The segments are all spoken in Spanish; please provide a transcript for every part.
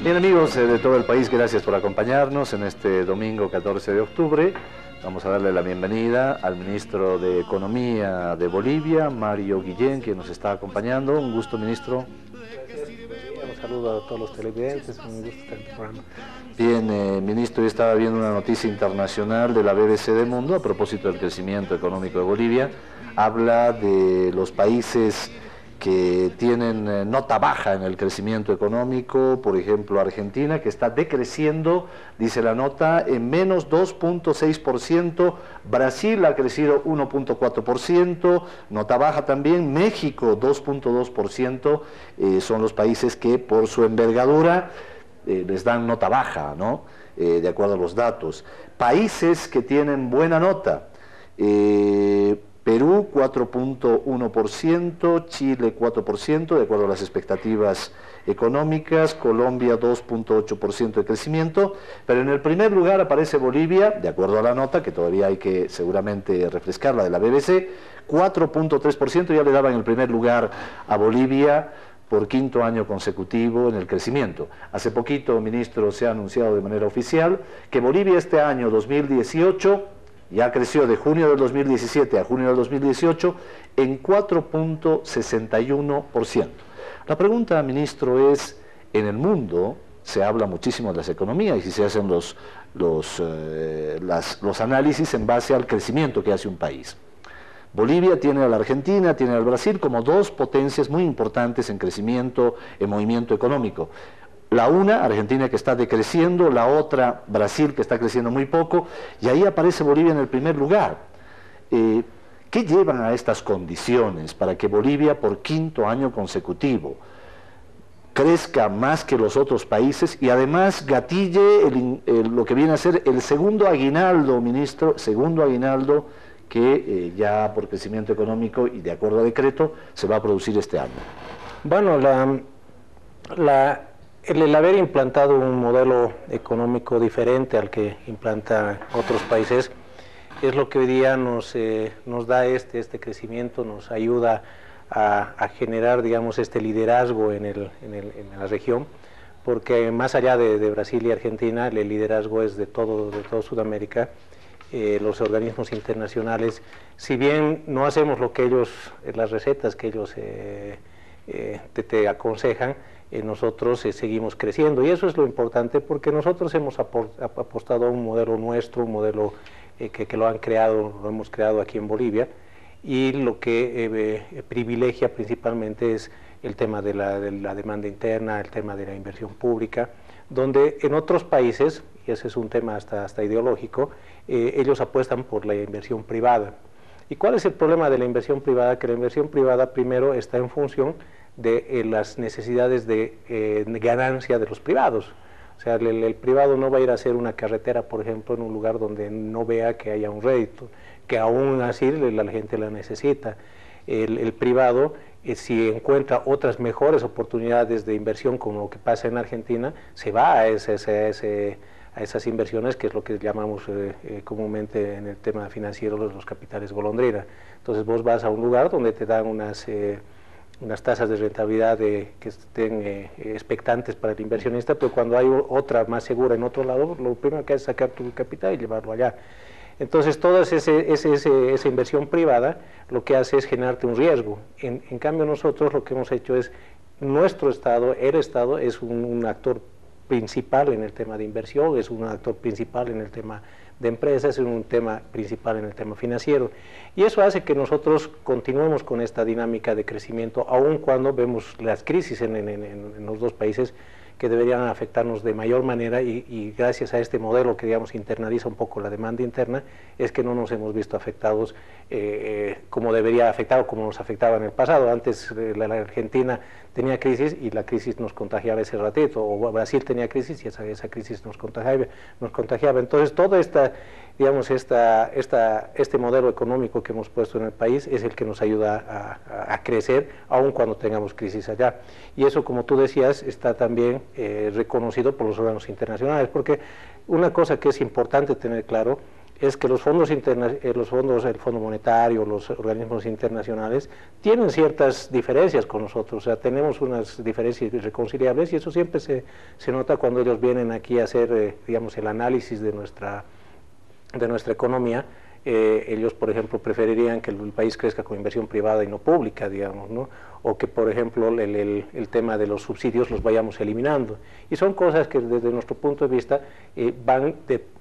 Bien, amigos de todo el país, gracias por acompañarnos en este domingo 14 de octubre. Vamos a darle la bienvenida al ministro de Economía de Bolivia, Mario Guillén, que nos está acompañando. Un gusto, ministro. Gracias, un saludo a todos los televidentes, un gusto estar en tu programa. Bien, ministro, yo estaba viendo una noticia internacional de la BBC de Mundo a propósito del crecimiento económico de Bolivia. Habla de los países que tienen nota baja en el crecimiento económico, por ejemplo Argentina, que está decreciendo, dice la nota, en menos 2.6%, Brasil ha crecido 1.4%, nota baja también, México 2.2%, son los países que por su envergadura les dan nota baja, ¿no? De acuerdo a los datos. Países que tienen buena nota, Perú 4.1%, Chile 4%, de acuerdo a las expectativas económicas, Colombia 2.8% de crecimiento, pero en el primer lugar aparece Bolivia, de acuerdo a la nota, que todavía hay que seguramente refrescarla de la BBC, 4.3%, ya le daban el primer lugar a Bolivia por quinto año consecutivo en el crecimiento. Hace poquito, ministro, se ha anunciado de manera oficial que Bolivia este año 2018 ya creció de junio del 2017 a junio del 2018 en 4.61%. La pregunta, ministro, es, en el mundo se habla muchísimo de las economías y se hacen los análisis en base al crecimiento que hace un país. Bolivia tiene a la Argentina, tiene al Brasil como dos potencias muy importantes en crecimiento, en movimiento económico. La una, Argentina, que está decreciendo, la otra, Brasil, que está creciendo muy poco, y ahí aparece Bolivia en el primer lugar. ¿Qué llevan a estas condiciones para que Bolivia, por quinto año consecutivo, crezca más que los otros países y además gatille lo que viene a ser el segundo aguinaldo, ministro, segundo aguinaldo que ya por crecimiento económico y de acuerdo a decreto se va a producir este año? Bueno, el haber implantado un modelo económico diferente al que implantan otros países es lo que hoy día nos da este crecimiento, nos ayuda a generar, digamos, este liderazgo en la región, porque más allá de Brasil y Argentina, el liderazgo es de todo Sudamérica. Los organismos internacionales, si bien no hacemos lo que ellos, las recetas que ellos te aconsejan, nosotros seguimos creciendo, y eso es lo importante, porque nosotros hemos apostado a un modelo nuestro, un modelo que lo hemos creado aquí en Bolivia, y lo que privilegia principalmente es el tema de la demanda interna, el tema de la inversión pública, donde en otros países, y ese es un tema hasta ideológico, ellos apuestan por la inversión privada. ¿Y cuál es el problema de la inversión privada? Que la inversión privada primero está en función de las necesidades de ganancia de los privados. O sea, el privado no va a ir a hacer una carretera, por ejemplo, en un lugar donde no vea que haya un rédito, que aún así la gente la necesita. El privado, si encuentra otras mejores oportunidades de inversión, como lo que pasa en Argentina, se va a esas inversiones, que es lo que llamamos comúnmente en el tema financiero los capitales golondrina. Entonces vos vas a un lugar donde te dan unas tasas de rentabilidad que estén expectantes para el inversionista, pero cuando hay otra más segura en otro lado, lo primero que haces es sacar tu capital y llevarlo allá. Entonces toda esa inversión privada lo que hace es generarte un riesgo. En cambio nosotros lo que hemos hecho es, nuestro Estado, el Estado es un actor principal en el tema de inversión, es un actor principal en el tema de empresas, es un tema principal en el tema financiero, y eso hace que nosotros continuemos con esta dinámica de crecimiento, aun cuando vemos las crisis en los dos países que deberían afectarnos de mayor manera, y gracias a este modelo que, digamos, internaliza un poco la demanda interna, es que no nos hemos visto afectados como debería afectar o como nos afectaba en el pasado. Antes la Argentina tenía crisis y la crisis nos contagiaba ese ratito, o Brasil tenía crisis y esa crisis nos contagiaba. Entonces toda digamos, este modelo económico que hemos puesto en el país es el que nos ayuda a crecer, aun cuando tengamos crisis allá. Y eso, como tú decías, está también reconocido por los órganos internacionales, porque una cosa que es importante tener claro es que los fondos el Fondo Monetario, los organismos internacionales, tienen ciertas diferencias con nosotros, o sea, tenemos unas diferencias irreconciliables y eso siempre se nota cuando ellos vienen aquí a hacer, digamos, el análisis de nuestra economía. Ellos, por ejemplo, preferirían que el país crezca con inversión privada y no pública, digamos, ¿no? O que, por ejemplo, el tema de los subsidios los vayamos eliminando. Y son cosas que desde nuestro punto de vista van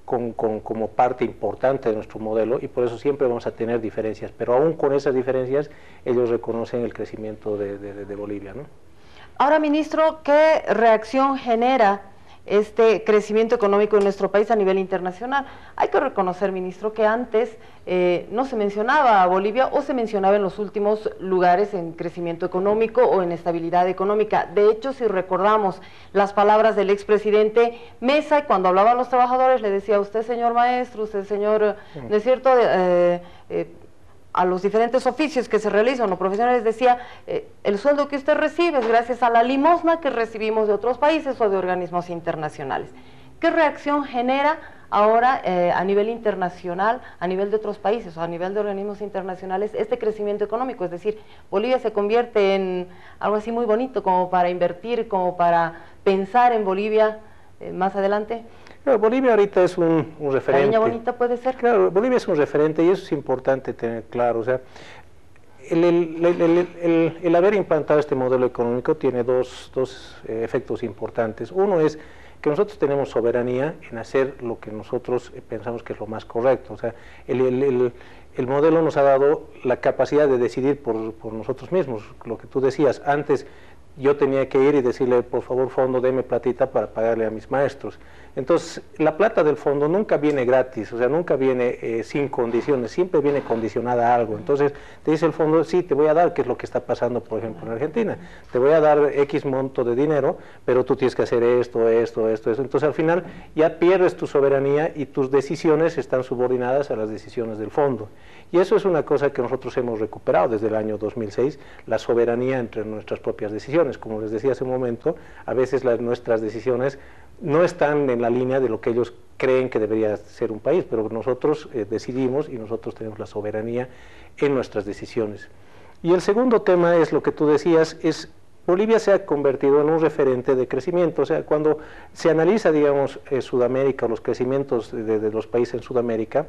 como parte importante de nuestro modelo y por eso siempre vamos a tener diferencias. Pero aún con esas diferencias, ellos reconocen el crecimiento de Bolivia, ¿no? Ahora, ministro, ¿qué reacción genera este crecimiento económico en nuestro país a nivel internacional? Hay que reconocer, ministro, que antes no se mencionaba a Bolivia o se mencionaba en los últimos lugares en crecimiento económico o en estabilidad económica. De hecho, si recordamos las palabras del expresidente Mesa, cuando hablaba a los trabajadores le decía, usted señor maestro, usted señor, ¿no es cierto?, a los diferentes oficios que se realizan, los profesionales decía, el sueldo que usted recibe es gracias a la limosna que recibimos de otros países o de organismos internacionales. ¿Qué reacción genera ahora a nivel internacional, a nivel de otros países o a nivel de organismos internacionales este crecimiento económico? Es decir, Bolivia se convierte en algo así muy bonito como para invertir, como para pensar en Bolivia más adelante. Claro, Bolivia ahorita es un referente. ¿La niña bonita puede ser? Claro, Bolivia es un referente y eso es importante tener claro. O sea, el haber implantado este modelo económico tiene dos efectos importantes. Uno es que nosotros tenemos soberanía en hacer lo que nosotros pensamos que es lo más correcto. O sea, el modelo nos ha dado la capacidad de decidir por nosotros mismos. Lo que tú decías, antes yo tenía que ir y decirle, por favor, fondo, deme platita para pagarle a mis maestros. Entonces, la plata del fondo nunca viene gratis, o sea, nunca viene sin condiciones, siempre viene condicionada a algo. Entonces, te dice el fondo, sí, te voy a dar, que es lo que está pasando, por ejemplo, en Argentina. Te voy a dar X monto de dinero, pero tú tienes que hacer esto. Entonces, al final, ya pierdes tu soberanía y tus decisiones están subordinadas a las decisiones del fondo. Y eso es una cosa que nosotros hemos recuperado desde el año 2006, la soberanía entre nuestras propias decisiones. Como les decía hace un momento, a veces nuestras decisiones no están en la línea de lo que ellos creen que debería ser un país, pero nosotros decidimos y nosotros tenemos la soberanía en nuestras decisiones. Y el segundo tema es lo que tú decías, es Bolivia se ha convertido en un referente de crecimiento. O sea, cuando se analiza, digamos, Sudamérica, los crecimientos de los países en Sudamérica,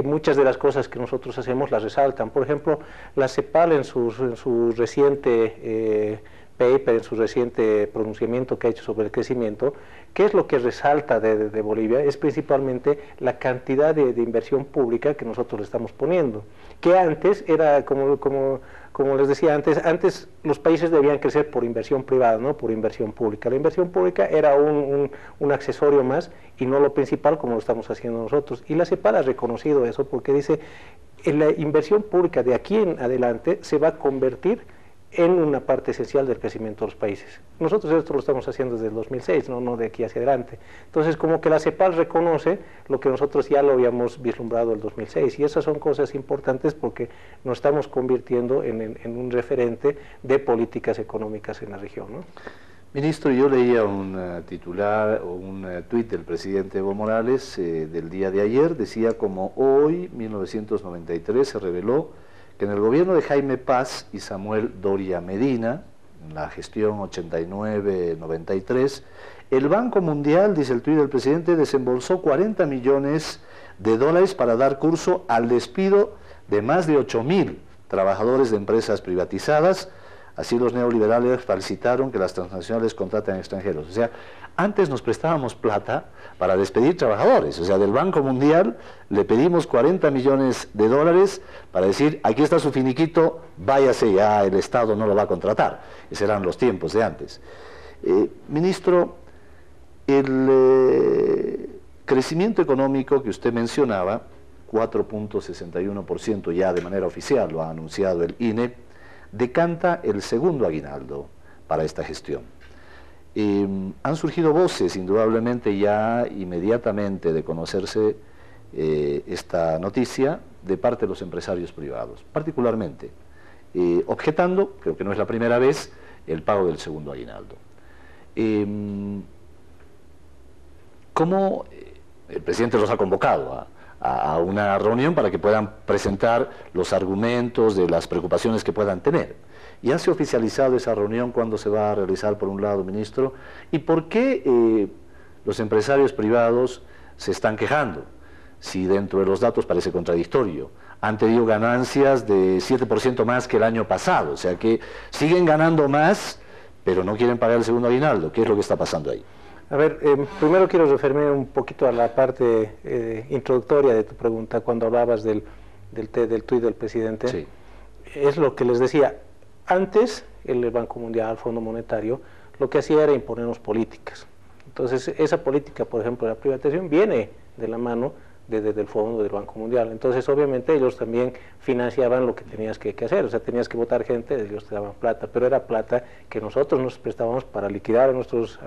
muchas de las cosas que nosotros hacemos las resaltan. Por ejemplo, la CEPAL en su reciente paper, en su reciente pronunciamiento que ha hecho sobre el crecimiento, ¿qué es lo que resalta de Bolivia? Es principalmente la cantidad de inversión pública que nosotros le estamos poniendo, que antes era, como les decía antes los países debían crecer por inversión privada, no por inversión pública. La inversión pública era un accesorio más y no lo principal como lo estamos haciendo nosotros. Y la CEPAL ha reconocido eso porque dice, la inversión pública de aquí en adelante se va a convertir en una parte esencial del crecimiento de los países. Nosotros esto lo estamos haciendo desde el 2006, no de aquí hacia adelante. Entonces, como que la CEPAL reconoce lo que nosotros ya lo habíamos vislumbrado en el 2006, y esas son cosas importantes porque nos estamos convirtiendo en un referente de políticas económicas en la región, ¿no? Ministro, yo leía un titular o un tuit del presidente Evo Morales del día de ayer, decía como hoy, 1993, se reveló que en el gobierno de Jaime Paz y Samuel Doria Medina, en la gestión 89-93, el Banco Mundial, dice el tuit del presidente, desembolsó 40 millones de dólares para dar curso al despido de más de 8.000 trabajadores de empresas privatizadas. Así los neoliberales felicitaron que las transnacionales contratan extranjeros. O sea, antes nos prestábamos plata para despedir trabajadores. O sea, del Banco Mundial le pedimos 40 millones de dólares para decir, aquí está su finiquito, váyase ya, el Estado no lo va a contratar. Esos eran los tiempos de antes. Ministro, el crecimiento económico que usted mencionaba, 4.61% ya de manera oficial, lo ha anunciado el INE, decanta el segundo aguinaldo para esta gestión. Han surgido voces, indudablemente ya inmediatamente de conocerse esta noticia, de parte de los empresarios privados, particularmente, objetando, creo que no es la primera vez, el pago del segundo aguinaldo. ¿Cómo el presidente los ha convocado a una reunión para que puedan presentar los argumentos de las preocupaciones que puedan tener. ¿Ya se ha oficializado esa reunión? ¿Cuándo se va a realizar, por un lado, ministro? ¿Y por qué los empresarios privados se están quejando? Si dentro de los datos parece contradictorio. Han tenido ganancias de 7% más que el año pasado, o sea que siguen ganando más, pero no quieren pagar el segundo aguinaldo. ¿Qué es lo que está pasando ahí? A ver, primero quiero referirme un poquito a la parte introductoria de tu pregunta, cuando hablabas del tuit del presidente. Sí. Es lo que les decía, antes el Banco Mundial, el Fondo Monetario, lo que hacía era imponernos políticas. Entonces, esa política, por ejemplo, la privatización, viene de la mano desde el Fondo del Banco Mundial. Entonces, obviamente, ellos también financiaban lo que tenías que hacer. O sea, tenías que votar gente, ellos te daban plata, pero era plata que nosotros nos prestábamos para liquidar a nuestros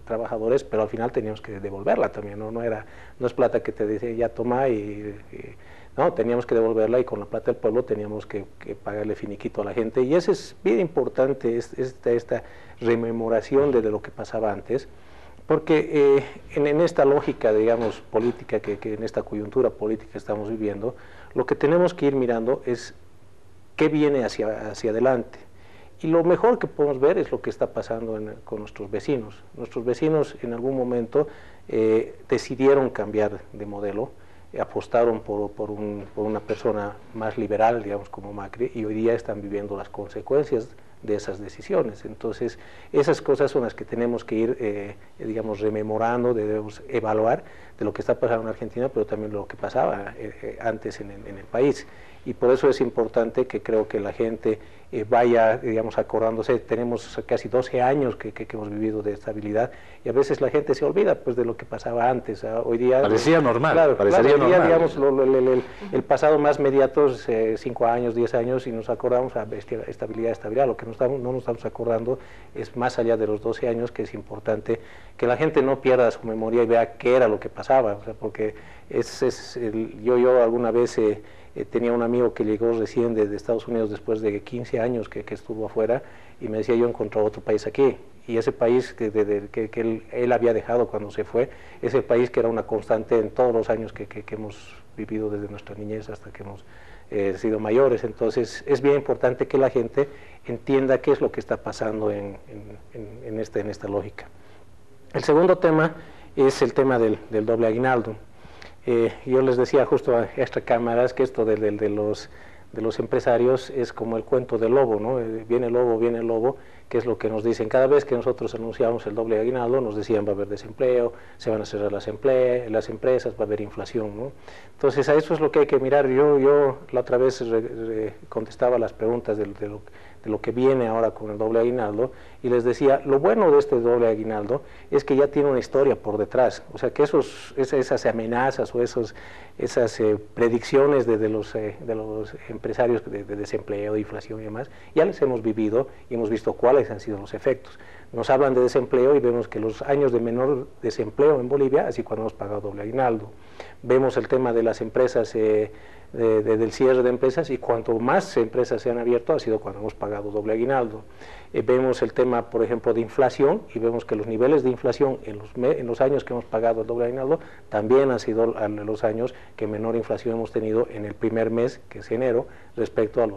trabajadores, pero al final teníamos que devolverla también, ¿no? No es plata que te dice, ya toma no, teníamos que devolverla, y con la plata del pueblo teníamos que pagarle finiquito a la gente. Y eso es bien importante, esta rememoración de lo que pasaba antes, porque en esta lógica, digamos, política, que en esta coyuntura política estamos viviendo, lo que tenemos que ir mirando es qué viene hacia adelante. Y lo mejor que podemos ver es lo que está pasando con nuestros vecinos. Nuestros vecinos en algún momento decidieron cambiar de modelo, apostaron por una persona más liberal, digamos, como Macri, y hoy día están viviendo las consecuencias de esas decisiones. Entonces, esas cosas son las que tenemos que ir, digamos, rememorando, debemos evaluar de lo que está pasando en Argentina, pero también de lo que pasaba antes en el país. Y por eso es importante que creo que la gente vaya, digamos, acordándose. Tenemos casi 12 años que hemos vivido de estabilidad, y a veces la gente se olvida, pues, de lo que pasaba antes. Hoy día parecía normal, claro, parecería hoy día, normal. digamos, el pasado más inmediato es 5 años, 10 años, y nos acordamos a estabilidad. Lo que no nos estamos acordando es más allá de los 12 años, que es importante que la gente no pierda su memoria y vea qué era lo que pasaba. O sea, porque yo alguna vez tenía un amigo que llegó recién de Estados Unidos después de 15 años que estuvo afuera, y me decía, yo encontré otro país aquí, y ese país que él había dejado cuando se fue, es el país que era una constante en todos los años que hemos vivido desde nuestra niñez hasta que hemos sido mayores. Entonces, es bien importante que la gente entienda qué es lo que está pasando en esta lógica. El segundo tema es el tema del doble aguinaldo. Yo les decía justo a estas cámaras que esto de los empresarios es como el cuento del lobo, ¿no? Viene el lobo, que es lo que nos dicen. Cada vez que nosotros anunciamos el doble aguinaldo, nos decían va a haber desempleo, se van a cerrar las empresas, va a haber inflación, ¿no? Entonces, a eso es lo que hay que mirar. Yo la otra vez contestaba las preguntas de lo que viene ahora con el doble aguinaldo, y les decía, lo bueno de este doble aguinaldo es que ya tiene una historia por detrás. O sea, que esas amenazas o esas predicciones de los empresarios de desempleo, de inflación y demás, ya les hemos vivido y hemos visto cuáles han sido los efectos. Nos hablan de desempleo y vemos que los años de menor desempleo en Bolivia, así cuando hemos pagado doble aguinaldo. Vemos el tema de las empresas, del cierre de empresas, y cuanto más empresas se han abierto ha sido cuando hemos pagado doble aguinaldo. Vemos el tema, por ejemplo, de inflación, y vemos que los niveles de inflación en los años que hemos pagado el doble aguinaldo también han sido los años que menor inflación hemos tenido en el primer mes, que es enero, respecto a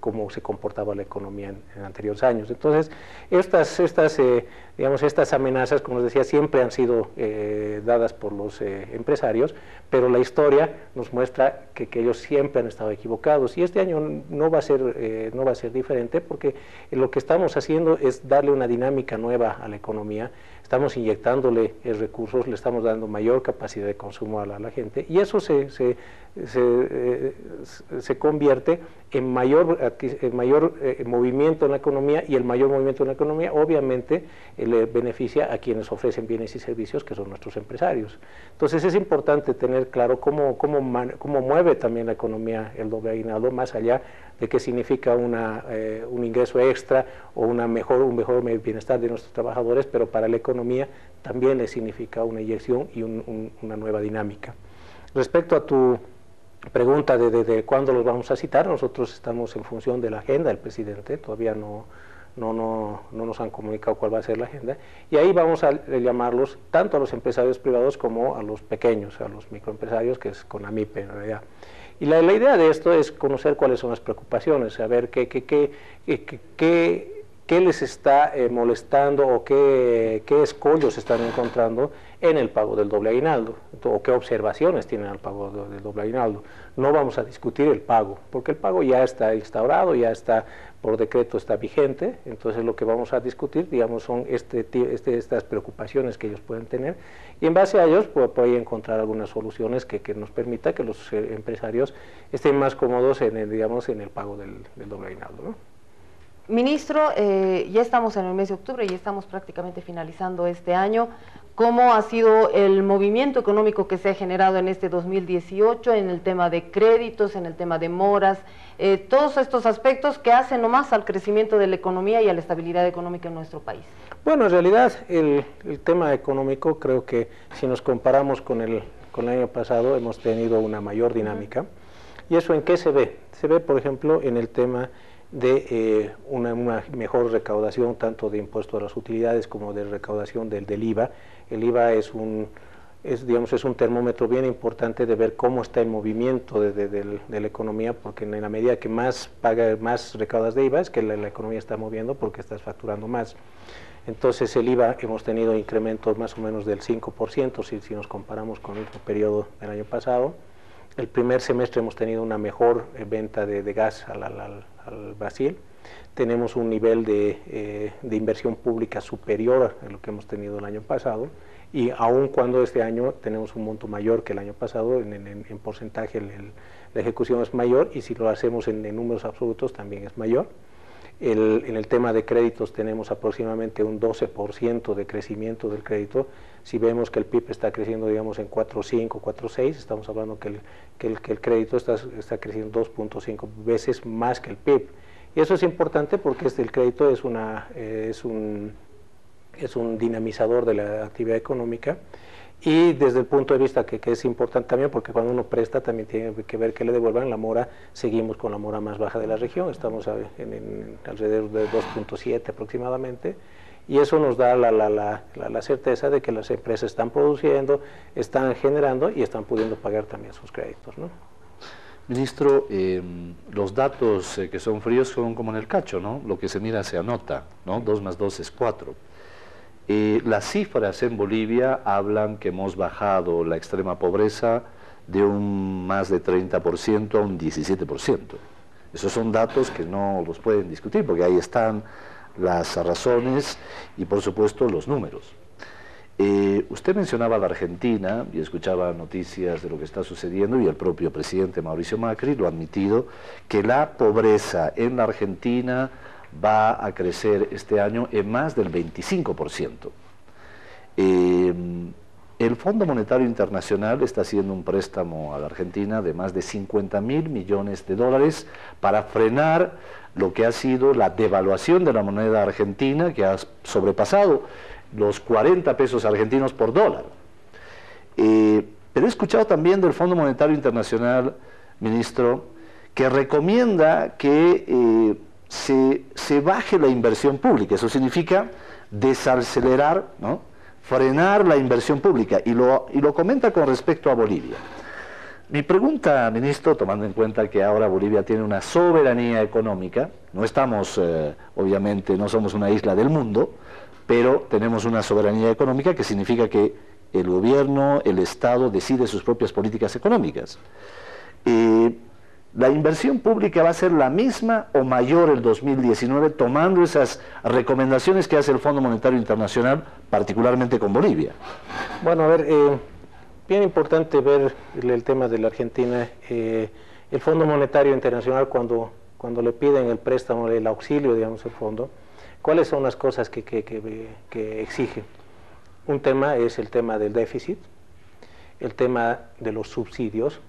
cómo se comportaba la economía en anteriores años. Entonces, estas amenazas, como les decía, siempre han sido dadas por los empresarios, pero la historia nos muestra que ellos siempre han estado equivocados, y este año no va a ser diferente, porque lo que estamos haciendo es darle una dinámica nueva a la economía. Estamos inyectándole recursos, le estamos dando mayor capacidad de consumo a la gente, y eso se convierte en mayor movimiento en la economía, y el mayor movimiento en la economía obviamente le beneficia a quienes ofrecen bienes y servicios, que son nuestros empresarios. Entonces, es importante tener claro cómo mueve también la economía el doble aguinaldo, más allá de qué significa un ingreso extra o un mejor bienestar de nuestros trabajadores, pero para la economía también le significa una inyección y una nueva dinámica. Respecto a tu pregunta de cuándo los vamos a citar, nosotros estamos en función de la agenda del presidente, todavía no no nos han comunicado cuál va a ser la agenda, y ahí vamos a llamarlos tanto a los empresarios privados como a los pequeños, a los microempresarios, que es con AMIPE en realidad. Y la idea de esto es conocer cuáles son las preocupaciones, saber qué les está molestando o qué escollos están encontrando en el pago del doble aguinaldo, o qué observaciones tienen al pago del doble aguinaldo. No vamos a discutir el pago, porque el pago ya está instaurado, ya está por decreto, está vigente. Entonces lo que vamos a discutir, digamos, son estas preocupaciones que ellos pueden tener, y en base a ellos puede encontrar algunas soluciones que nos permita que los empresarios estén más cómodos en el pago del doble aguinaldo, ¿no? Ministro, ya estamos en el mes de octubre y estamos prácticamente finalizando este año. ¿Cómo ha sido el movimiento económico que se ha generado en este 2018 en el tema de créditos, en el tema de moras, todos estos aspectos que hacen nomás al crecimiento de la economía y a la estabilidad económica en nuestro país? Bueno, en realidad el tema económico, creo que si nos comparamos con el año pasado, hemos tenido una mayor dinámica. ¿Y eso en qué se ve? Se ve, por ejemplo, en el tema de una mejor recaudación tanto de impuesto a las utilidades como de recaudación del IVA. El IVA es un termómetro bien importante de ver cómo está el movimiento de la economía, porque en la medida que más recaudas de IVA es que la economía está moviendo porque estás facturando más. Entonces el IVA hemos tenido incrementos más o menos del 5% si nos comparamos con el mismo periodo del año pasado. El primer semestre hemos tenido una mejor venta de gas al Brasil. Tenemos un nivel de inversión pública superior a lo que hemos tenido el año pasado, y aun cuando este año tenemos un monto mayor que el año pasado, en porcentaje la ejecución es mayor, y si lo hacemos en números absolutos también es mayor. En el tema de créditos tenemos aproximadamente un 12% de crecimiento del crédito. Si vemos que el PIB está creciendo, digamos, en 4.5, 4.6, estamos hablando que el crédito está creciendo 2.5 veces más que el PIB. Y eso es importante porque el crédito es un dinamizador de la actividad económica, y desde el punto de vista que es importante también, porque cuando uno presta también tiene que ver que le devuelvan la mora. Seguimos con la mora más baja de la región, estamos en alrededor de 2.7 aproximadamente, y eso nos da la certeza de que las empresas están produciendo, están generando y están pudiendo pagar también sus créditos, ¿no? Ministro, los datos que son fríos son como en el cacho, ¿no? Lo que se mira se anota, ¿no? 2 más 2 es 4. Las cifras en Bolivia hablan que hemos bajado la extrema pobreza de un más de 30% a un 17%. Esos son datos que no los pueden discutir, porque ahí están las razones y, por supuesto, los números. Usted mencionaba la Argentina y escuchaba noticias de lo que está sucediendo, y el propio presidente Mauricio Macri lo ha admitido, que la pobreza en la Argentina va a crecer este año en más del 25%. El Fondo Monetario Internacional está haciendo un préstamo a la Argentina de más de 50.000 millones de dólares para frenar lo que ha sido la devaluación de la moneda argentina, que ha sobrepasado los 40 pesos argentinos por dólar. Pero he escuchado también del Fondo Monetario Internacional, ministro, que recomienda que se baje la inversión pública. Eso significa desacelerar, ¿no? Frenar la inversión pública, y lo comenta con respecto a Bolivia. Mi pregunta, ministro, tomando en cuenta que ahora Bolivia tiene una soberanía económica, no estamos, obviamente, no somos una isla del mundo, pero tenemos una soberanía económica, que significa que el gobierno, el Estado, decide sus propias políticas económicas. ¿La inversión pública va a ser la misma o mayor el 2019, tomando esas recomendaciones que hace el Fondo Monetario Internacional, particularmente con Bolivia? Bueno, a ver, bien importante ver el tema de la Argentina. El Fondo Monetario Internacional, cuando le piden el préstamo, el auxilio, digamos, el fondo, ¿cuáles son las cosas que exige? Un tema es el tema del déficit, el tema de los subsidios.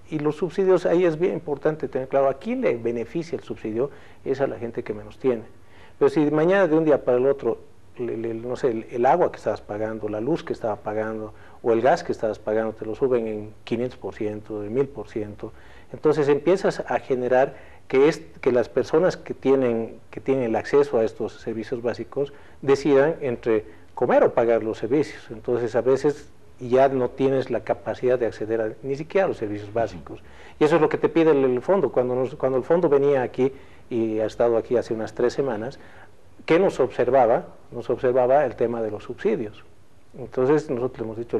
Y los subsidios, ahí es bien importante tener claro, ¿a quién le beneficia el subsidio? Es a la gente que menos tiene. Pero si mañana de un día para el otro, no sé, el agua que estabas pagando, la luz que estabas pagando, o el gas que estabas pagando, te lo suben en 500%, en 1000%, entonces empiezas a generar que es que las personas que tienen el acceso a estos servicios básicos decidan entre comer o pagar los servicios. Entonces a veces ya no tienes la capacidad de acceder ni siquiera a los servicios básicos. Y eso es lo que te pide el fondo. Cuando el fondo venía aquí, y ha estado aquí hace unas 3 semanas, ¿qué nos observaba? Nos observaba el tema de los subsidios. Entonces nosotros le hemos dicho,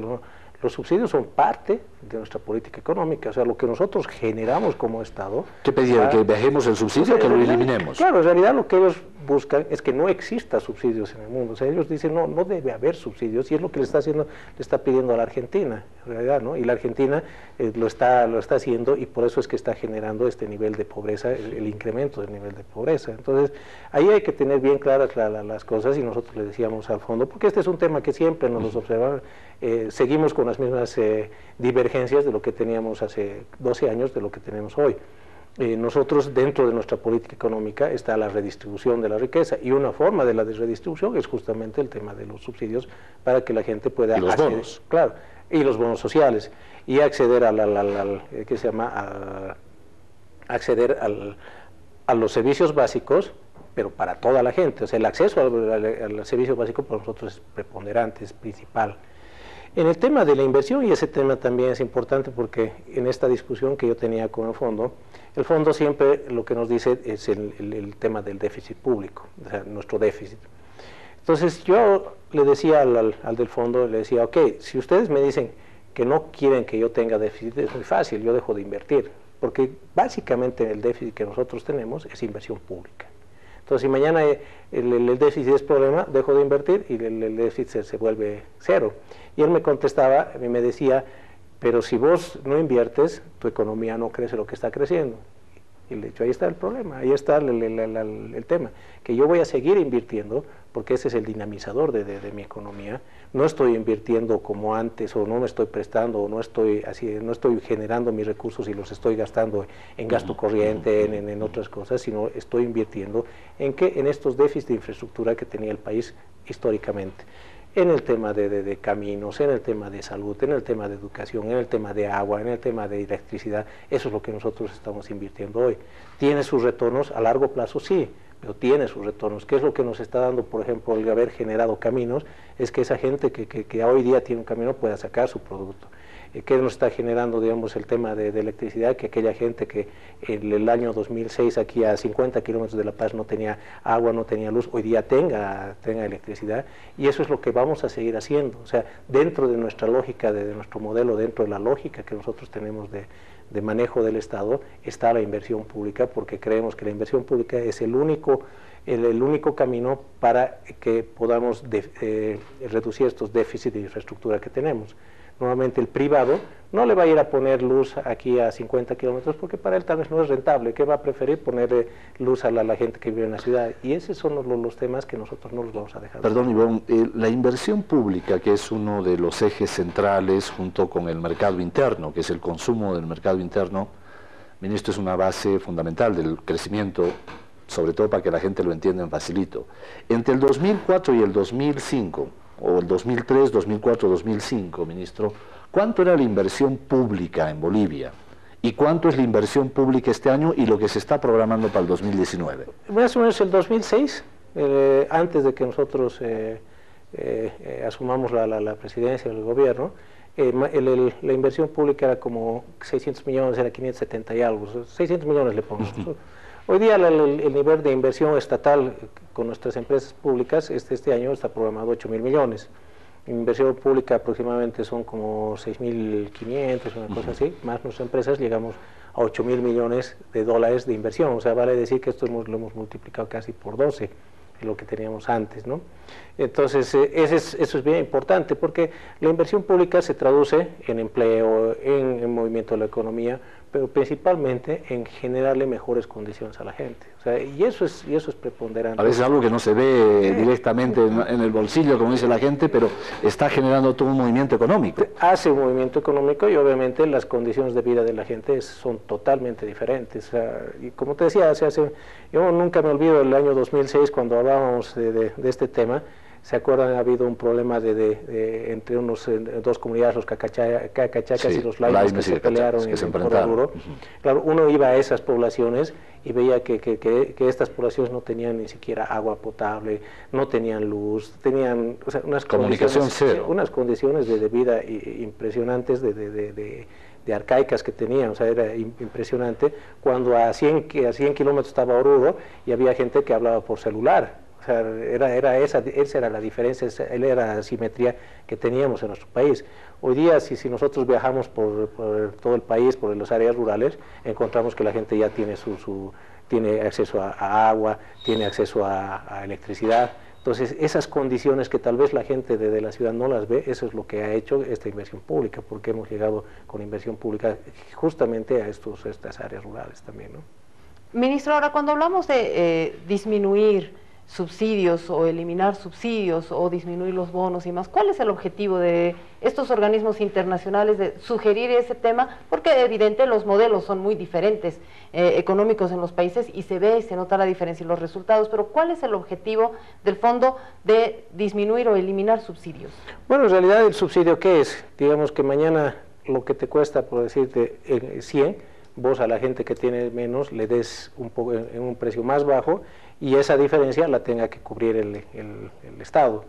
los subsidios son parte de nuestra política económica, o sea, lo que nosotros generamos como Estado. ¿Qué pedía? ¿Que bajemos el subsidio o que lo eliminemos? Claro, en realidad lo que ellos buscan es que no exista subsidios en el mundo. O sea, ellos dicen, no debe haber subsidios, y es lo que le está pidiendo a la Argentina, en realidad, ¿no? Y la Argentina lo está haciendo, y por eso es que está generando este nivel de pobreza, el incremento del nivel de pobreza. Entonces, ahí hay que tener bien claras las cosas, y nosotros le decíamos al fondo, porque este es un tema que siempre nos los observan, seguimos con las mismas divergencias de lo que teníamos hace 12 años, de lo que tenemos hoy. Nosotros, dentro de nuestra política económica, está la redistribución de la riqueza, y una forma de la redistribución es justamente el tema de los subsidios para que la gente pueda acceder. ¿Y los bonos? Claro, y los bonos sociales, y acceder acceder a los servicios básicos, pero para toda la gente. O sea, el acceso al servicio básico para nosotros es preponderante, es principal. En el tema de la inversión, y ese tema también es importante porque en esta discusión que yo tenía con el fondo siempre lo que nos dice es el tema del déficit público, o sea, nuestro déficit. Entonces yo le decía al del fondo, le decía, ok, si ustedes me dicen que no quieren que yo tenga déficit, es muy fácil, yo dejo de invertir, porque básicamente el déficit que nosotros tenemos es inversión pública. Entonces, si mañana el déficit es problema, dejo de invertir y el déficit se vuelve cero. Y él me contestaba y me decía, pero si vos no inviertes, tu economía no crece lo que está creciendo. Y le he dicho, ahí está el problema, ahí está el tema, que yo voy a seguir invirtiendo porque ese es el dinamizador de mi economía. No estoy invirtiendo como antes, o no me estoy prestando, o no estoy generando mis recursos y los estoy gastando en gasto corriente, en otras cosas, sino estoy invirtiendo en estos déficits de infraestructura que tenía el país históricamente. En el tema de caminos, en el tema de salud, en el tema de educación, en el tema de agua, en el tema de electricidad. Eso es lo que nosotros estamos invirtiendo hoy. ¿Tiene sus retornos a largo plazo? Sí, pero tiene sus retornos. ¿Qué es lo que nos está dando, por ejemplo, el haber generado caminos? Es que esa gente que hoy día tiene un camino pueda sacar su producto. ¿Qué nos está generando, digamos, el tema de electricidad? Que aquella gente que en el año 2006 aquí a 50 kilómetros de La Paz no tenía agua, no tenía luz, hoy día tenga electricidad, y eso es lo que vamos a seguir haciendo. O sea, dentro de nuestra lógica, de nuestro modelo, dentro de la lógica que nosotros tenemos de manejo del Estado, está la inversión pública, porque creemos que la inversión pública es el único camino para que podamos reducir estos déficits de infraestructura que tenemos. Nuevamente el privado no le va a ir a poner luz aquí a 50 kilómetros porque para él tal vez no es rentable. ¿Qué va a preferir? Ponerle luz a la gente que vive en la ciudad. Y esos son los temas que nosotros no los vamos a dejar. Perdón, Ivonne, la inversión pública, que es uno de los ejes centrales junto con el mercado interno, que es el consumo del mercado interno, ministro, es una base fundamental del crecimiento, sobre todo para que la gente lo entienda en facilito. Entre el 2004 y el 2005, o el 2003, 2004, 2005, ministro, ¿cuánto era la inversión pública en Bolivia? ¿Y cuánto es la inversión pública este año y lo que se está programando para el 2019? Más o menos el 2006, antes de que nosotros asumamos la presidencia del gobierno, la inversión pública era como 600 millones, era 570 y algo, 600 millones le pongo. Hoy día el nivel de inversión estatal con nuestras empresas públicas este año está programado 8.000 millones. Inversión pública aproximadamente son como 6.500, una cosa así, más nuestras empresas llegamos a 8.000 millones de dólares de inversión. O sea, vale decir que esto lo hemos multiplicado casi por 12 de lo que teníamos antes, ¿no? Entonces, eso es bien importante porque la inversión pública se traduce en empleo, en movimiento de la economía, pero principalmente en generarle mejores condiciones a la gente. O sea, y eso es preponderante. A veces algo que no se ve directamente en el bolsillo, como dice la gente, pero está generando todo un movimiento económico. Hace un movimiento económico y obviamente las condiciones de vida de la gente son totalmente diferentes. O sea, y como te decía, yo nunca me olvido del año 2006 cuando hablábamos de este tema. ¿Se acuerdan? Ha habido un problema entre dos comunidades, los cacachacas sí, y los laimes, que se pelearon en el Oruro. Claro, uno iba a esas poblaciones y veía que estas poblaciones no tenían ni siquiera agua potable, no tenían luz, tenían, o sea, unas condiciones de vida impresionantes, de arcaicas que tenían, o sea, era impresionante. Cuando a 100 kilómetros estaba Oruro y había gente que hablaba por celular. O sea, esa era la diferencia, esa era la asimetría que teníamos en nuestro país. Hoy día, si nosotros viajamos por todo el país, por las áreas rurales, encontramos que la gente ya tiene acceso a agua, tiene acceso a electricidad. Entonces, esas condiciones que tal vez la gente de la ciudad no las ve, eso es lo que ha hecho esta inversión pública, porque hemos llegado con inversión pública justamente a estas áreas rurales también, ¿no? Ministro, ahora cuando hablamos de disminuir subsidios o eliminar subsidios o disminuir los bonos y más, ¿cuál es el objetivo de estos organismos internacionales de sugerir ese tema? Porque evidente los modelos son muy diferentes económicos en los países y se ve y se nota la diferencia en los resultados, pero ¿cuál es el objetivo del fondo de disminuir o eliminar subsidios? Bueno, en realidad el subsidio, ¿qué es? Digamos que mañana lo que te cuesta, por decirte, 100, vos a la gente que tiene menos le des en un precio más bajo y esa diferencia la tenga que cubrir el Estado.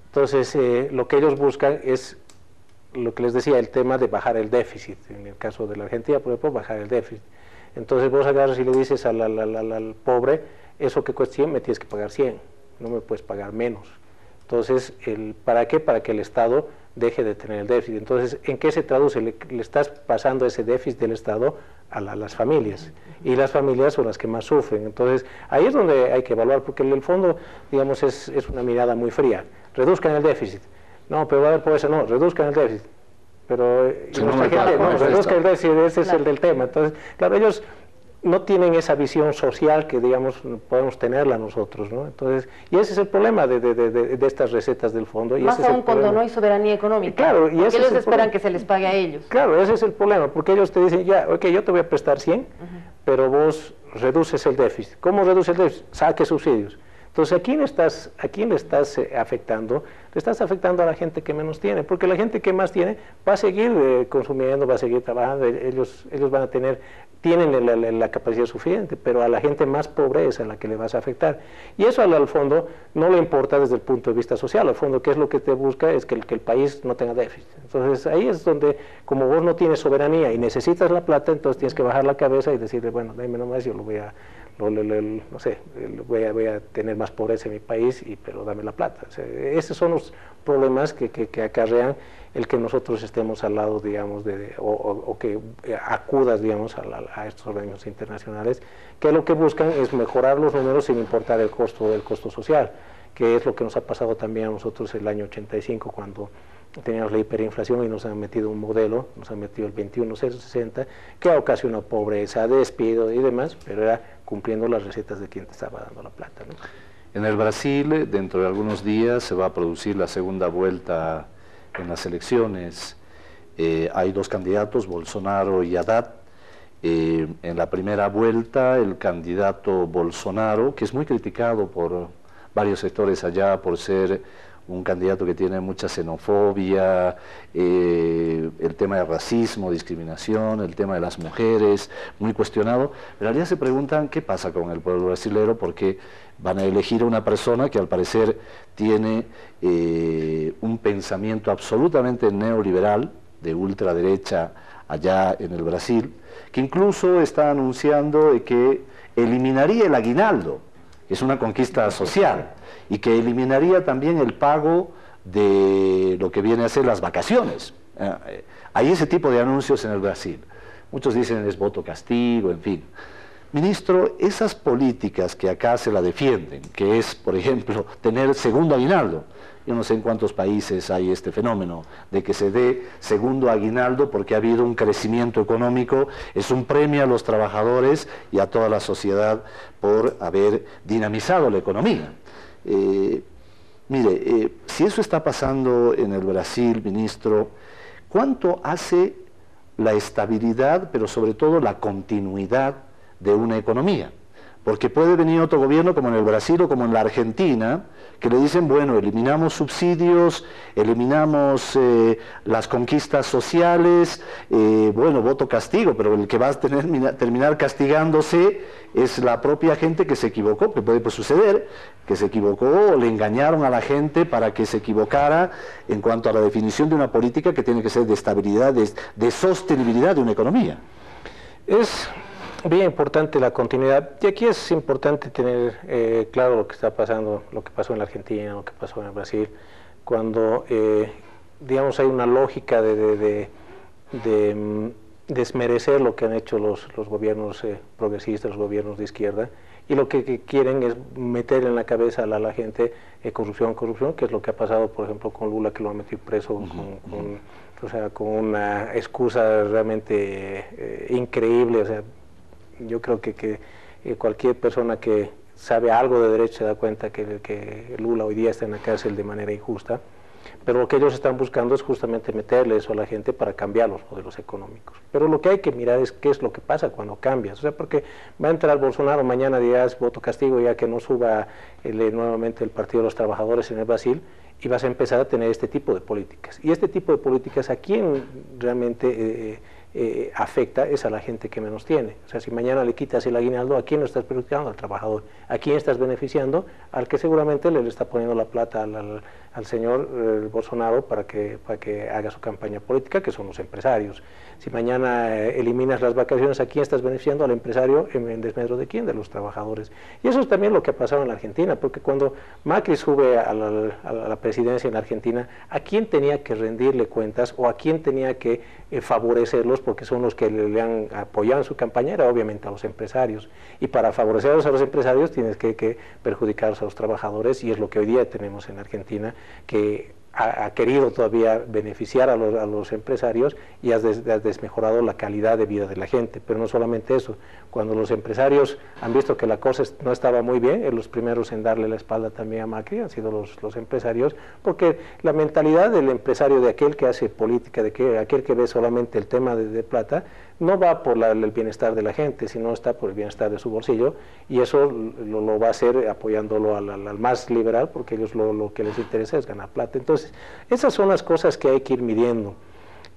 Entonces, lo que ellos buscan es, lo que les decía, el tema de bajar el déficit. En el caso de la Argentina, por ejemplo, bajar el déficit. Entonces, vos agarras y le dices al pobre, eso que cuesta 100, me tienes que pagar 100, no me puedes pagar menos. Entonces, ¿para qué? Para que el Estado deje de tener el déficit. Entonces, ¿en qué se traduce? Le estás pasando ese déficit del Estado a las familias, y las familias son las que más sufren. Entonces, ahí es donde hay que evaluar, porque en el fondo, digamos, es una mirada muy fría. Reduzcan el déficit. No, pero va a haber pobreza. No, reduzcan el déficit. Pero reduzcan el déficit, ese es el del tema. Entonces, claro, ellos no tienen esa visión social que, digamos, podemos tenerla nosotros, ¿no? Entonces, y ese es el problema de estas recetas del fondo. Más aún cuando no hay soberanía económica. Claro, y ellos esperan que se les pague a ellos. Claro, ese es el problema, porque ellos te dicen, ya, ok, yo te voy a prestar 100, pero vos reduces el déficit. ¿Cómo reduce el déficit? Saque subsidios. Entonces, ¿a quién le estás afectando? Le estás afectando a la gente que menos tiene, porque la gente que más tiene va a seguir consumiendo, va a seguir trabajando, ellos van a tienen la capacidad suficiente, pero a la gente más pobre es a la que le vas a afectar. Y eso al fondo no le importa desde el punto de vista social. Al fondo, ¿qué es lo que te busca? Es que el país no tenga déficit. Entonces, ahí es donde, como vos no tienes soberanía y necesitas la plata, entonces tienes que bajar la cabeza y decirle, bueno, dame nomás, yo voy a tener más pobreza en mi país, pero dame la plata. O sea, esos son los problemas que acarrean el que nosotros estemos al lado, digamos, o que acudas, digamos, a estos organismos internacionales, que lo que buscan es mejorar los números sin importar el costo social, que es lo que nos ha pasado también a nosotros el año 85, cuando teníamos la hiperinflación y nos han metido un modelo, nos han metido el 21.060, que ha ocasionado pobreza, despido y demás, pero era cumpliendo las recetas de quien te estaba dando la plata, ¿no? En el Brasil, dentro de algunos días, se va a producir la segunda vuelta en las elecciones. Hay dos candidatos, Bolsonaro y Haddad. En la primera vuelta, el candidato Bolsonaro, que es muy criticado por varios sectores allá por ser un candidato que tiene mucha xenofobia, el tema de racismo, discriminación, el tema de las mujeres, muy cuestionado. Pero al día se preguntan qué pasa con el pueblo brasilero, porque van a elegir a una persona que al parecer tiene un pensamiento absolutamente neoliberal, de ultraderecha allá en el Brasil, que incluso está anunciando que eliminaría el aguinaldo, que es una conquista social, y que eliminaría también el pago de lo que viene a ser las vacaciones. Hay ese tipo de anuncios en el Brasil. Muchos dicen es voto castigo, en fin. Ministro, esas políticas que acá se la defienden, que es, por ejemplo, tener segundo aguinaldo, yo no sé en cuántos países hay este fenómeno de que se dé segundo aguinaldo porque ha habido un crecimiento económico, es un premio a los trabajadores y a toda la sociedad por haber dinamizado la economía. Mire, si eso está pasando en el Brasil, ministro, ¿cuánto hace la estabilidad, pero sobre todo la continuidad de una economía? porque puede venir otro gobierno como en el Brasil o como en la Argentina, que le dicen, bueno, eliminamos subsidios, eliminamos las conquistas sociales, bueno, voto castigo, pero el que va a terminar castigándose es la propia gente que se equivocó, que puede suceder, que se equivocó o le engañaron a la gente para que se equivocara en cuanto a la definición de una política que tiene que ser de estabilidad, de sostenibilidad de una economía. Es bien importante la continuidad, y aquí es importante tener claro lo que está pasando, lo que pasó en la Argentina, lo que pasó en el Brasil, cuando digamos hay una lógica de desmerecer lo que han hecho los gobiernos progresistas, los gobiernos de izquierda, y lo que quieren es meter en la cabeza a la gente corrupción, que es lo que ha pasado, por ejemplo, con Lula, que lo han metido preso con una excusa realmente increíble. O sea, yo creo que cualquier persona que sabe algo de derecho se da cuenta que Lula hoy día está en la cárcel de manera injusta, pero lo que ellos están buscando es justamente meterle eso a la gente para cambiar los modelos económicos. Pero lo que hay que mirar es qué es lo que pasa cuando cambias, o sea, porque va a entrar Bolsonaro, mañana dirás voto castigo ya que no suba nuevamente el Partido de los Trabajadores en el Brasil, y vas a empezar a tener este tipo de políticas. Y este tipo de políticas, ¿a quién realmente afecta? Es a la gente que menos tiene. O sea, si mañana le quitas el aguinaldo, ¿a quién lo estás perjudicando? Al trabajador. ¿A quién estás beneficiando? Al que seguramente le está poniendo la plata al señor Bolsonaro para que haga su campaña política, que son los empresarios. Si mañana eliminas las vacaciones, ¿a quién estás beneficiando? Al empresario, en desmedro de quién, de los trabajadores. Y eso es también lo que ha pasado en la Argentina, porque cuando Macri sube a la presidencia en la Argentina, ¿a quién tenía que rendirle cuentas o a quién tenía que favorecerlos? Porque son los que le han apoyado en su campaña, era obviamente a los empresarios. Y para favorecerlos a los empresarios tienes que perjudicarlos a los trabajadores, y es lo que hoy día tenemos en Argentina, que ha querido todavía beneficiar a los empresarios y has desmejorado la calidad de vida de la gente. Pero no solamente eso, cuando los empresarios han visto que la cosa no estaba muy bien, los primeros en darle la espalda también a Macri han sido los empresarios, porque la mentalidad del empresario, de aquel que hace política, de aquel que ve solamente el tema de plata, no va por el bienestar de la gente, sino está por el bienestar de su bolsillo, y eso lo va a hacer apoyándolo al más liberal, porque ellos lo que les interesa es ganar plata. Entonces, esas son las cosas que hay que ir midiendo.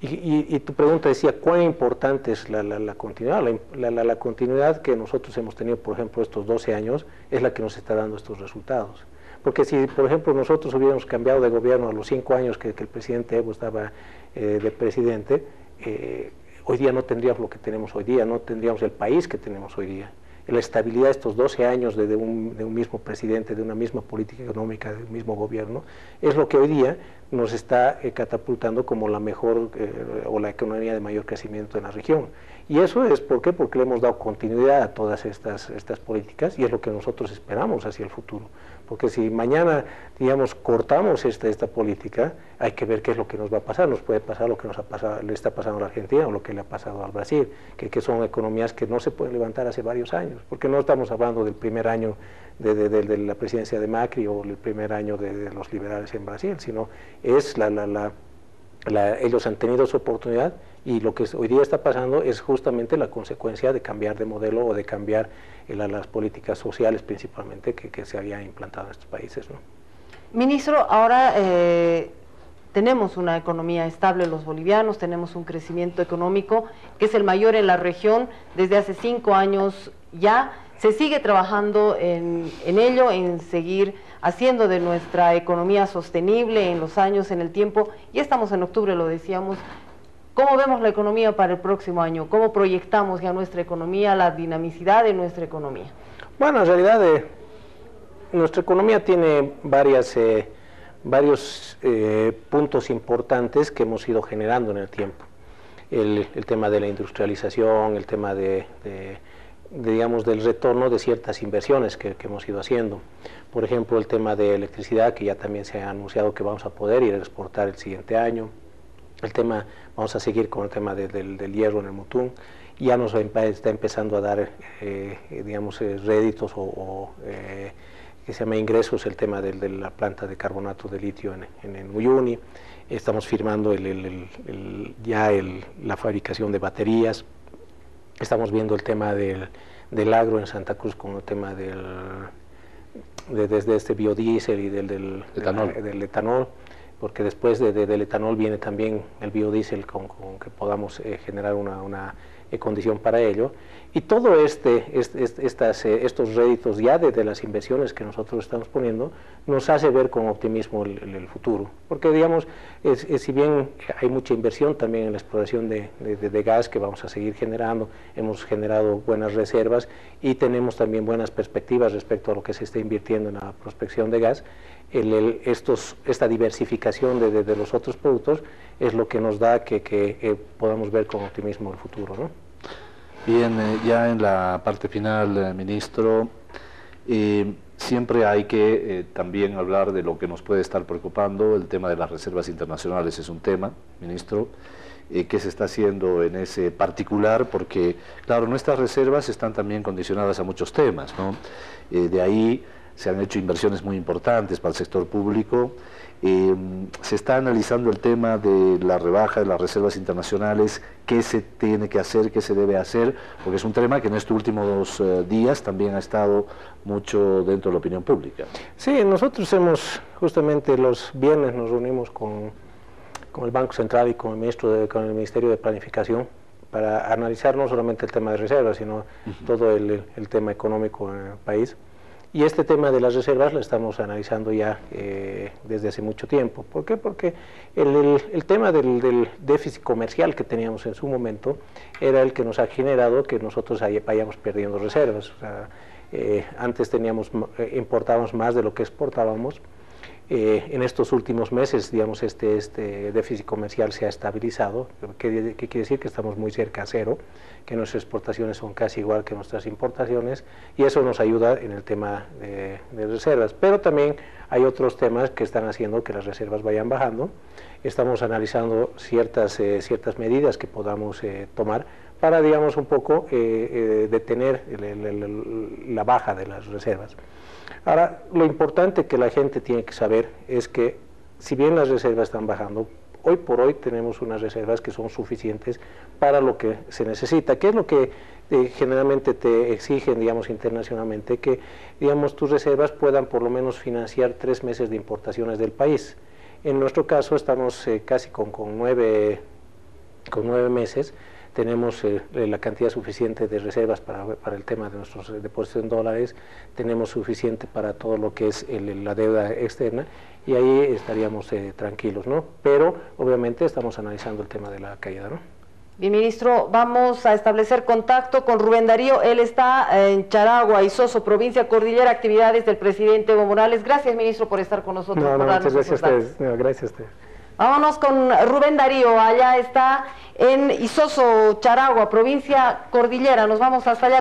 Y tu pregunta decía, ¿cuán importante es la continuidad? La continuidad que nosotros hemos tenido, por ejemplo, estos 12 años, es la que nos está dando estos resultados. Porque si, por ejemplo, nosotros hubiéramos cambiado de gobierno a los 5 años que el presidente Evo estaba de presidente, hoy día no tendríamos lo que tenemos hoy día, no tendríamos el país que tenemos hoy día. La estabilidad de estos 12 años de un mismo presidente, de una misma política económica, de un mismo gobierno, es lo que hoy día nos está catapultando como la mejor o la economía de mayor crecimiento en la región. Y eso es ¿por qué? Porque le hemos dado continuidad a todas estas políticas, y es lo que nosotros esperamos hacia el futuro. Porque si mañana, digamos, cortamos esta política, hay que ver qué es lo que nos va a pasar. Nos puede pasar lo que le está pasando a la Argentina o lo que le ha pasado al Brasil, que son economías que no se pueden levantar hace varios años, porque no estamos hablando del primer año de la presidencia de Macri o el primer año de los liberales en Brasil, sino es ellos han tenido su oportunidad, y lo que hoy día está pasando es justamente la consecuencia de cambiar de modelo o de cambiar las políticas sociales principalmente que se habían implantado en estos países, ¿no? Ministro, ahora tenemos una economía estable los bolivianos, tenemos un crecimiento económico que es el mayor en la región desde hace 5 años ya. Se sigue trabajando en ello, en seguir haciendo de nuestra economía sostenible en los años, en el tiempo. Ya estamos en octubre, lo decíamos. ¿Cómo vemos la economía para el próximo año? ¿Cómo proyectamos ya nuestra economía, la dinamicidad de nuestra economía? Bueno, en realidad nuestra economía tiene varios puntos importantes que hemos ido generando en el tiempo. El tema de la industrialización, el tema digamos, del retorno de ciertas inversiones que hemos ido haciendo. Por ejemplo, el tema de electricidad, que ya también se ha anunciado que vamos a poder ir a exportar el siguiente año. Vamos a seguir con el tema del hierro en el Mutún. Ya nos está empezando a dar, digamos, réditos que se llama ingresos, el tema de la planta de carbonato de litio en Uyuni. Estamos firmando ya la fabricación de baterías. Estamos viendo el tema de del agro en Santa Cruz con el tema desde este biodiesel y del etanol, porque después del etanol viene también el biodiesel con que podamos generar una condición para ello. Y todo estos réditos ya de las inversiones que nosotros estamos poniendo nos hace ver con optimismo el futuro, porque digamos, si bien hay mucha inversión también en la exploración de gas que vamos a seguir generando, hemos generado buenas reservas y tenemos también buenas perspectivas respecto a lo que se está invirtiendo en la prospección de gas. Esta diversificación de los otros productos es lo que nos da que podamos ver con optimismo el futuro, ¿no? Bien, ya en la parte final, ministro, siempre hay que también hablar de lo que nos puede estar preocupando. El tema de las reservas internacionales es un tema, ministro. ¿Qué se está haciendo en ese particular? Porque, claro, nuestras reservas están también condicionadas a muchos temas, ¿no? De ahí se han hecho inversiones muy importantes para el sector público. Se está analizando el tema de la rebaja de las reservas internacionales, qué se tiene que hacer, qué se debe hacer, porque es un tema que en estos últimos días también ha estado mucho dentro de la opinión pública. Sí, nosotros justamente los viernes nos reunimos con el Banco Central y con el Ministerio de Planificación para analizar no solamente el tema de reservas, sino todo el tema económico en el país. Y este tema de las reservas lo estamos analizando ya desde hace mucho tiempo. ¿Por qué? Porque el tema del déficit comercial que teníamos en su momento era el que nos ha generado que nosotros vayamos perdiendo reservas. O sea, antes importábamos más de lo que exportábamos. En estos últimos meses, digamos, este déficit comercial se ha estabilizado, que quiere decir que estamos muy cerca a cero, que nuestras exportaciones son casi igual que nuestras importaciones, y eso nos ayuda en el tema de reservas. Pero también hay otros temas que están haciendo que las reservas vayan bajando. Estamos analizando ciertas medidas que podamos tomar para, digamos, un poco detener la baja de las reservas. Ahora, lo importante que la gente tiene que saber es que, si bien las reservas están bajando, hoy por hoy tenemos unas reservas que son suficientes para lo que se necesita. ¿Qué es lo que generalmente te exigen, digamos, internacionalmente? Que, digamos, tus reservas puedan por lo menos financiar 3 meses de importaciones del país. En nuestro caso estamos casi con 9 meses. Tenemos la cantidad suficiente de reservas para el tema de nuestros depósitos en dólares, tenemos suficiente para todo lo que es la deuda externa, y ahí estaríamos tranquilos, ¿no? Pero obviamente estamos analizando el tema de la caída, ¿no? Bien, ministro, vamos a establecer contacto con Rubén Darío. Él está en Charagua, Isoso, provincia Cordillera, actividades del presidente Evo Morales. Gracias, ministro, por estar con nosotros. Muchas gracias a ustedes. Gracias a ustedes. Vámonos con Rubén Darío, allá está en Isoso, Charagua, provincia Cordillera. Nos vamos hasta allá.